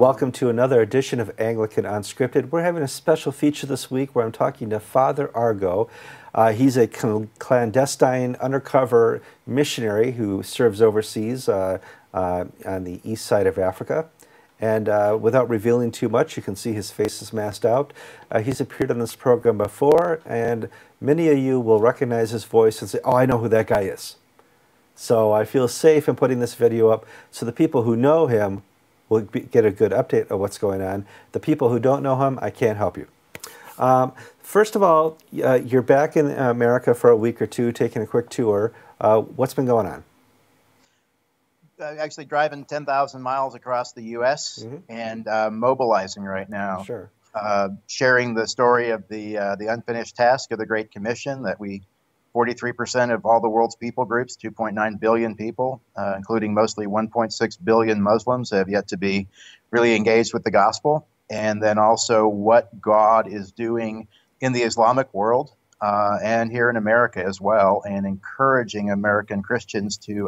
Welcome to another edition of Anglican Unscripted. We're having a special feature this week where I'm talking to Farther Argo. He's a clandestine, undercover missionary who serves overseas on the east side of Africa. And without revealing too much, you can see his face is masked out. He's appeared on this program before, and many of you will recognize his voice and say, "Oh, I know who that guy is." So I feel safe in putting this video up so the people who know him will get a good update of what's going on. The people who don't know him, I can't help you. First of all, you're back in America for a week or two, taking a quick tour. What's been going on? Actually driving 10,000 miles across the U.S. and mobilizing right now. Sure. Sharing the story of the unfinished task of the Great Commission, that 43% of all the world's people groups, 2.9 billion people, including mostly 1.6 billion Muslims, have yet to be really engaged with the gospel. And then also what God is doing in the Islamic world and here in America as well, and encouraging American Christians to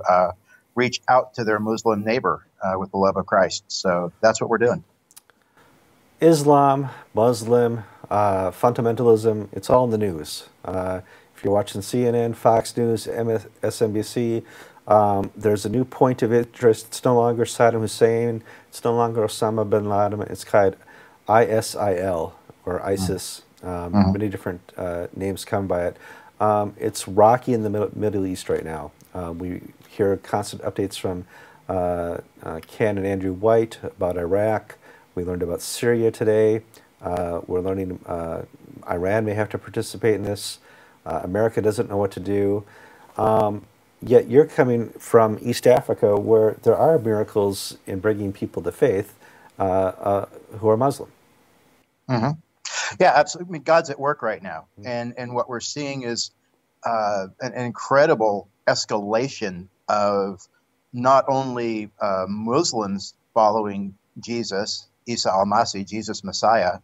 reach out to their Muslim neighbor with the love of Christ. So that's what we're doing. Islam, Muslim, fundamentalism, it's all in the news. If you're watching CNN, Fox News, MSNBC, there's a new point of interest. It's no longer Saddam Hussein. It's no longer Osama bin Laden. It's called ISIL, or ISIS. Many different names come by it. It's rocky in the Middle East right now. We hear constant updates from Ken and Andrew White about Iraq. We learned about Syria today. We're learning Iran may have to participate in this. America doesn't know what to do. Yet you're coming from East Africa, where there are miracles in bringing people to faith who are Muslim. Yeah, absolutely. I mean, God's at work right now. And what we're seeing is an incredible escalation of not only Muslims following Jesus, Isa al-Masih, Jesus Messiah,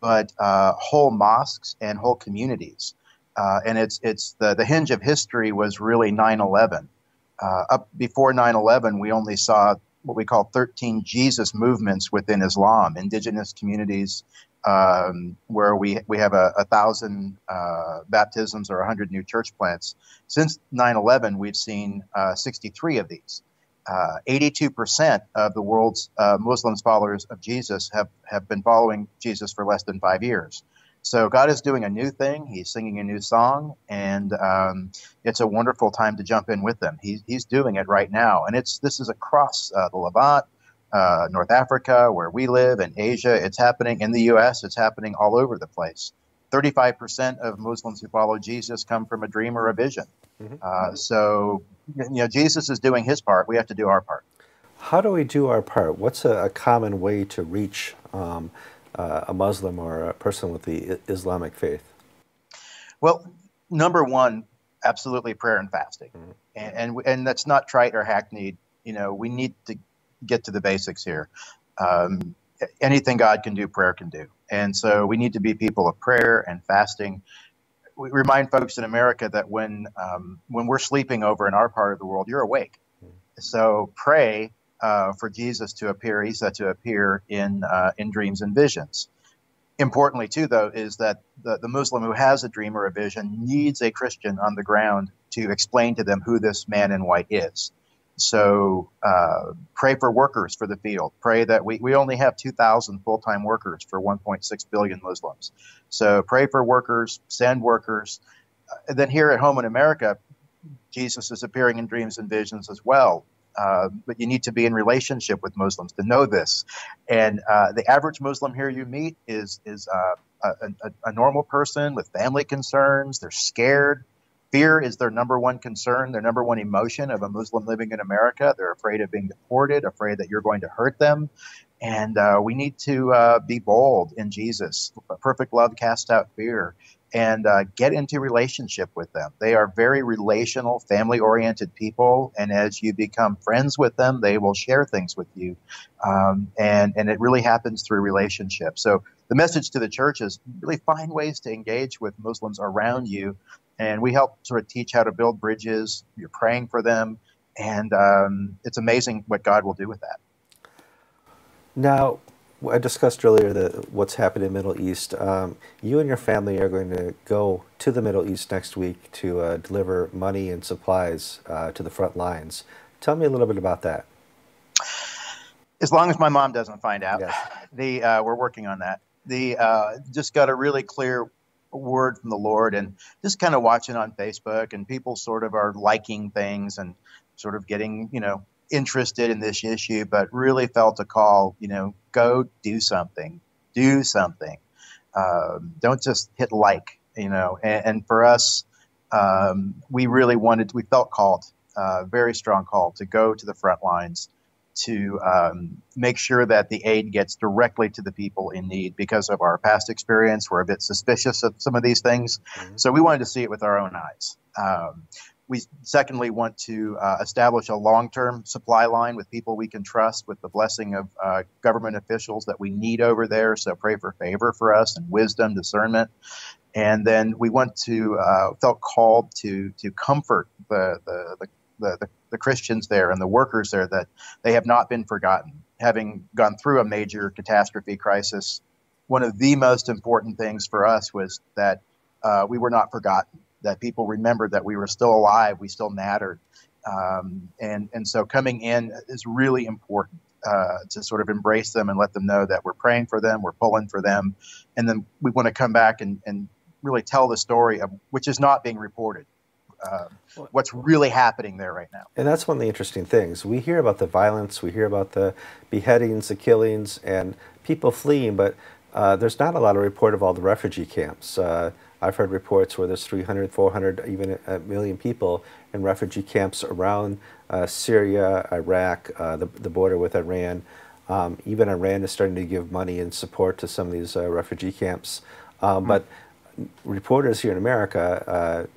but whole mosques and whole communities. And it's the hinge of history was really 9/11. Up before 9/11, we only saw what we call 13 Jesus movements within Islam, indigenous communities, where we have 1,000 baptisms or 100 new church plants. Since 9/11, we've seen 63 of these. 82% of the world's Muslims followers of Jesus have been following Jesus for less than 5 years. So God is doing a new thing. He's singing a new song, and it's a wonderful time to jump in with them. He's doing it right now, and this is across the Levant, North Africa, where we live, in Asia. It's happening in the U.S. It's happening all over the place. 35% of Muslims who follow Jesus come from a dream or a vision. So, Jesus is doing his part. We have to do our part. How do we do our part? What's a common way to reach a Muslim or a person with the Islamic faith? Well, number one, absolutely prayer and fasting. And that's not trite or hackneyed. We need to get to the basics here. Anything God can do, prayer can do. And so we need to be people of prayer and fasting. We remind folks in America that when we're sleeping over in our part of the world, you're awake. So pray for Jesus to appear, Isa to appear in dreams and visions. Importantly, too, though, is that the Muslim who has a dream or a vision needs a Christian on the ground to explain to them who this man in white is. So pray for workers for the field. Pray that we only have 2,000 full-time workers for 1.6 billion Muslims. So pray for workers, send workers. And then here at home in America, Jesus is appearing in dreams and visions as well. But you need to be in relationship with Muslims to know this. And the average Muslim here you meet is a normal person with family concerns. They're scared. Fear is their number one concern, their number one emotion of a Muslim living in America. They're afraid of being deported, afraid that you're going to hurt them. And we need to be bold in Jesus. Perfect love casts out fear. And get into relationship with them. They are very relational, family-oriented people. And as you become friends with them, they will share things with you. And it really happens through relationship. So the message to the church is really find ways to engage with Muslims around you. And we help sort of teach how to build bridges. You're praying for them. And it's amazing what God will do with that. Now, I discussed earlier what's happening in the Middle East. You and your family are going to go to the Middle East next week to deliver money and supplies to the front lines. Tell me a little bit about that. As long as my mom doesn't find out, Yes. we're working on that. Just got a really clear word from the Lord, and just kind of watching on Facebook, and people sort of are liking things and sort of getting, interested in this issue, but really felt a call, go do something, do something. Don't just hit like, and for us, we felt called, very strong call to go to the front lines to make sure that the aid gets directly to the people in need. Because of our past experience, we're a bit suspicious of some of these things. Mm-hmm. So we wanted to see it with our own eyes. We secondly want to establish a long-term supply line with people we can trust, with the blessing of government officials that we need over there. So pray for favor for us and wisdom, discernment. And then we felt called to comfort the Christians there and the workers there, that they have not been forgotten. Having gone through a major catastrophe crisis, one of the most important things for us was that we were not forgotten, that people remembered that we were still alive, we still mattered. And so coming in is really important, to sort of embrace them and let them know that we're praying for them, we're pulling for them. And then we want to come back and really tell the story of which is not being reported. What's really happening there right now. And that's one of the interesting things. We hear about the violence, we hear about the beheadings, the killings, and people fleeing, but there's not a lot of report of all the refugee camps. I've heard reports where there's 300, 400, even a million people in refugee camps around Syria, Iraq, the border with Iran. Even Iran is starting to give money and support to some of these refugee camps. But reporters here in America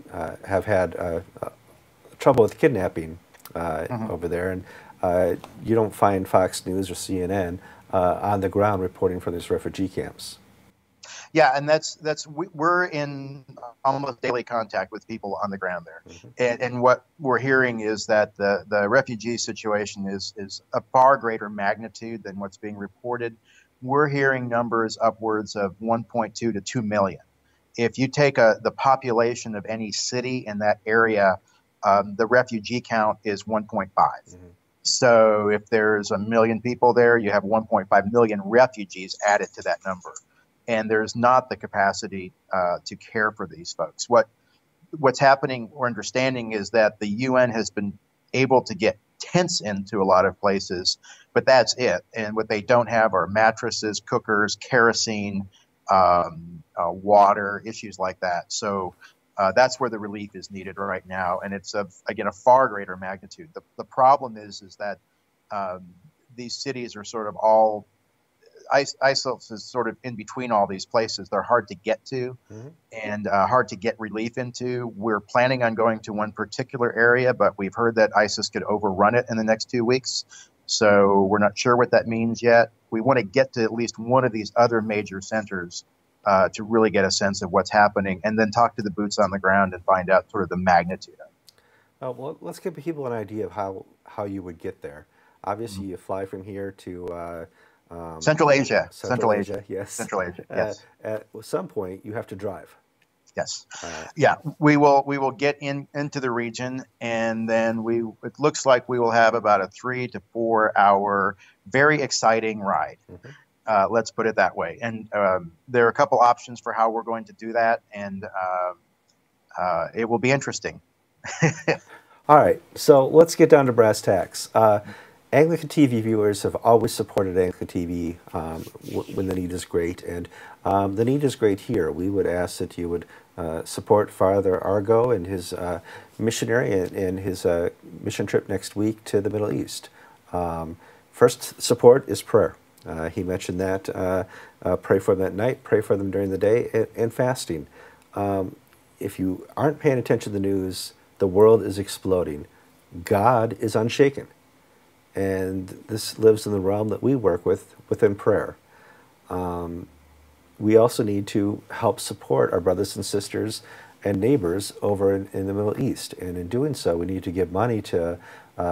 have had trouble with kidnapping over there, and you don't find Fox News or CNN on the ground reporting from these refugee camps. Yeah, and we're in almost daily contact with people on the ground there, and what we're hearing is that the refugee situation is a far greater magnitude than what's being reported. We're hearing numbers upwards of 1.2 to 2 million. If you take the population of any city in that area, the refugee count is 1.5. So if there's 1 million people there, you have 1.5 million refugees added to that number. And there's not the capacity to care for these folks. What's happening or understanding is that the UN has been able to get tents into a lot of places, but that's it. And what they don't have are mattresses, cookers, kerosene, water, issues like that. So that's where the relief is needed right now, and it's again a far greater magnitude. The problem is that these cities are sort of all ISIS is sort of in between all these places. They're hard to get to, and hard to get relief into. We're planning on going to one particular area, but we've heard that ISIS could overrun it in the next 2 weeks. So we're not sure what that means yet. We want to get to at least one of these other major centers to really get a sense of what's happening, and then talk to the boots on the ground and find out sort of the magnitude of it. Well, let's give people an idea of how you would get there. Obviously, you fly from here to Central Asia. Central Asia, yes. Central Asia, yes. At some point, you have to drive. Yes. Yeah, we will get into the region, and then it looks like we will have about a 3 to 4 hour, very exciting ride. Let's put it that way. And there are a couple options for how we're going to do that, and it will be interesting. All right, so let's get down to brass tacks. Anglican TV viewers have always supported Anglican TV when the need is great, and the need is great here. We would ask that you would support Farther Argo and his missionary and his mission trip next week to the Middle East. First support is prayer. He mentioned that. Pray for them at night, pray for them during the day, and fasting. If you aren't paying attention to the news, the world is exploding. God is unshaken. And this lives in the realm that we work within prayer. We also need to help support our brothers and sisters and neighbors over in the Middle East. And in doing so, we need to give money to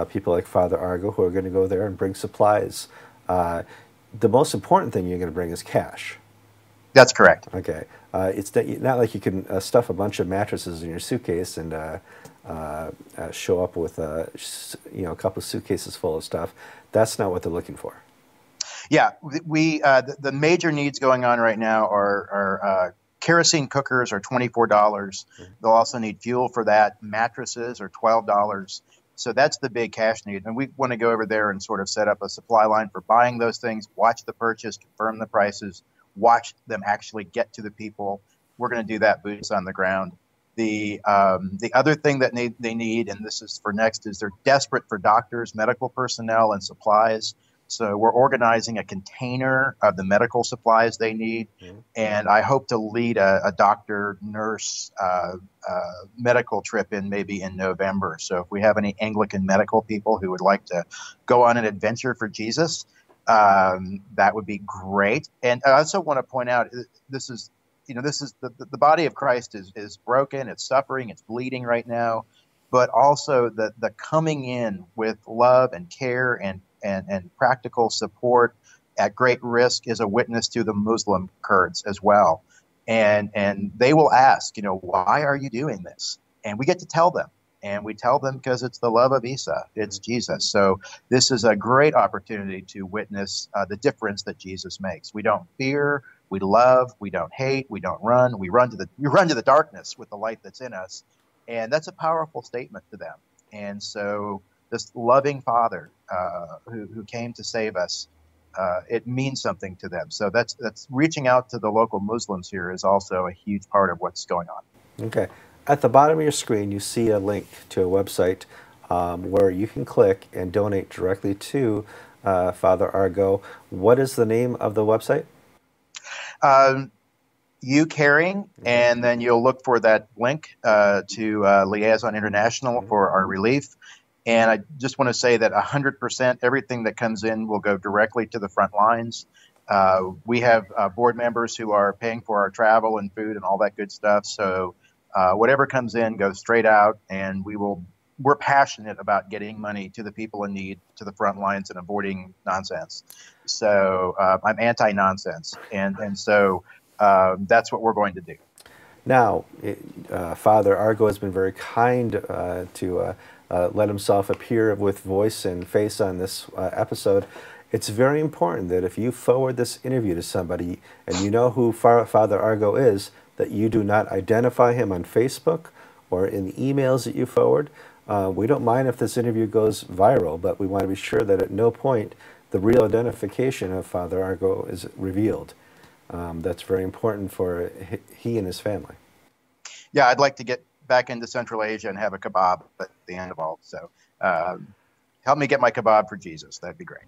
people like Farther Argo, who are going to go there and bring supplies. the most important thing you're going to bring is cash. That's correct. Okay. It's not like you can stuff a bunch of mattresses in your suitcase and show up with a couple of suitcases full of stuff. That's not what they're looking for. Yeah, the major needs going on right now are kerosene cookers are $24. They'll also need fuel for that. Mattresses are $12. So that's the big cash need. And we want to go over there and sort of set up a supply line for buying those things, watch the purchase, confirm the prices, watch them actually get to the people. We're going to do that boots on the ground. The other thing that they need, and this is for next, is they're desperate for doctors, medical personnel, and supplies. So we're organizing a container of the medical supplies they need, and I hope to lead a doctor, nurse, medical trip in maybe in November. So if we have any Anglican medical people who would like to go on an adventure for Jesus, that would be great. And I also want to point out, this is the body of Christ is broken, it's suffering, it's bleeding right now, but also the coming in with love and care and practical support at great risk is a witness to the Muslim Kurds as well. And they will ask, why are you doing this? And we get to tell them. And we tell them because it's the love of Isa. It's Jesus. So this is a great opportunity to witness the difference that Jesus makes. We don't fear, we love, we don't hate, we don't run. We run to the darkness with the light that's in us. And that's a powerful statement to them. And so this loving Father who came to save us, it means something to them. So that's reaching out to the local Muslims here is also a huge part of what's going on. Okay. At the bottom of your screen, you see a link to a website where you can click and donate directly to Farther Argo. What is the name of the website? You caring, and then you'll look for that link to Liaison International for our relief. And I just want to say that 100%, everything that comes in will go directly to the front lines. We have board members who are paying for our travel and food and all that good stuff. So whatever comes in goes straight out, and we're passionate about getting money to the people in need, to the front lines, and avoiding nonsense. So I'm anti-nonsense, and so that's what we're going to do. Now, Father Argo has been very kind to let himself appear with voice and face on this episode. It's very important that if you forward this interview to somebody and you know who Father Argo is, that you do not identify him on Facebook or in the emails that you forward. We don't mind if this interview goes viral, but we want to be sure that at no point the real identification of Father Argo is revealed. That's very important for he and his family. Yeah, I'd like to get back into Central Asia and have a kebab at the end of all. So help me get my kebab for Jesus. That'd be great.